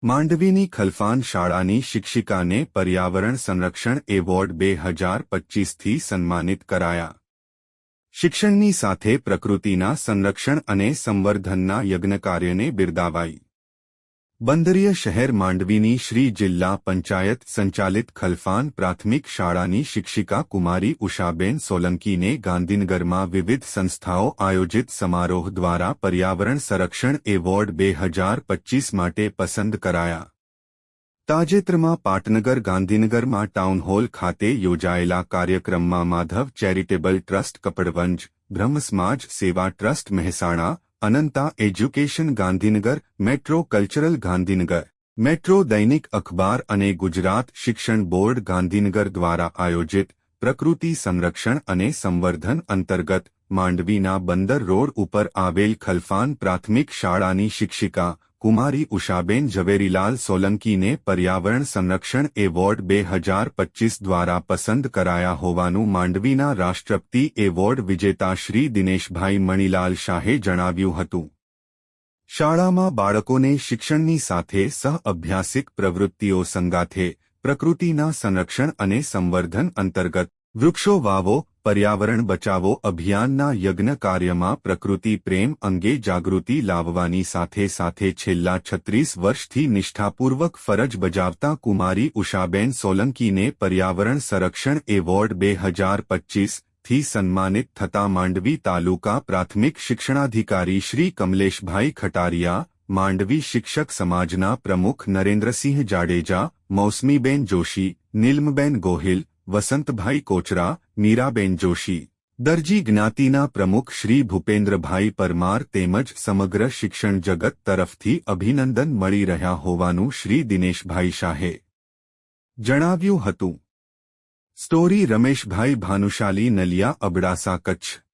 માંડવીની ખલફાન શાળાની શિક્ષિકાને પર્યાવરણ સંરક્ષણ એવોર્ડ 2025થી સન્માનિત કરાયા. શિક્ષણની સાથે પ્રકૃતિના સંરક્ષણ અને સંવર્ધનના યજ્ઞકાર્યને બિરદાવાઈ. બંદરીય શહેર માંડવીની શ્રી જિલ્લા પંચાયત સંચાલિત ખલફાન પ્રાથમિક શાળાની શિક્ષિકા કુમારી ઉષાબેન સોલંકીને ગાંધીનગરમાં વિવિધ સંસ્થાઓ આયોજિત સમારોહ દ્વારા પર્યાવરણ સંરક્ષણ એવોર્ડ 2025 માટે પસંદ કરાયા. તાજેતરમાં પાટનગર ગાંધીનગરમાં ટાઉન હોલ ખાતે યોજાયેલા કાર્યક્રમમાં માધવ ચેરિટેબલ ટ્રસ્ટ કપડવંજ, બ્રહ્મ સમાજ સેવા trust Mehsana, Ananta education Gandhinagar, metro cultural Gandhinagar, metro દૈનિક અખબાર અને ગુજરાત શિક્ષણ બોર્ડ ગાંધીનગર દ્વારા આયોજિત પ્રકૃતિ સંરક્ષણ અને સંવર્ધન અંતર્ગત માંડવીના બંદર રોડ ઉપર આવેલ ખલફાન પ્રાથમિક શાળાની શિક્ષિકા કુમારી ઉષાબેન ઝવેરીલાલ સોલંકીને પર્યાવરણ સંરક્ષણ એવોર્ડ 2025 દ્વારા પસંદ કરાયા હોવાનું માંડવીના રાષ્ટ્રપતિ એવોર્ડ વિજેતા શ્રી દિનેશભાઈ મણીલાલ શાહે જણાવ્યું હતું. શાળામાં બાળકોને શિક્ષણની સાથે સહ-અભ્યાસિક પ્રવૃત્તિઓ સંગાથે પ્રકૃતિના સંરક્ષણ અને સંવર્ધન અંતર્ગત વૃક્ષો વાવો, પર્યાવરણ બચાવો અભિયાનના યજ્ઞ કાર્યમાં પ્રકૃતિ પ્રેમ અંગે જાગૃતિ લાવવાની સાથે સાથે છેલ્લા 36 વર્ષથી નિષ્ઠાપૂર્વક ફરજ બજાવતા કુમારી ઉષાબેન સોલંકીને પર્યાવરણ સંરક્ષણ એવોર્ડ 2025થી સન્માનિત થતા માંડવી તાલુકા પ્રાથમિક શિક્ષણાધિકારી શ્રી કમલેશભાઈ ખટારિયા, માંડવી શિક્ષક સમાજના પ્રમુખ નરેન્દ્રસિંહ જાડેજા, મૌસમીબેન જોશી, નીલમબેન ગોહિલ, વસંતભાઈ કોચરા, મીરાબેન જોશી, દરજી જ્ઞાતિના પ્રમુખ શ્રી ભૂપેન્દ્રભાઈ પરમાર તેમજ સમગ્ર શિક્ષણ જગત તરફથી અભિનંદન મળી રહ્યા હોવાનું શ્રી દિનેશભાઈ શાહે જણાવ્યું હતું. સ્ટોરી રમેશભાઈ ભાનુશાલી, નલિયા, અબડાસા, કચ્છ.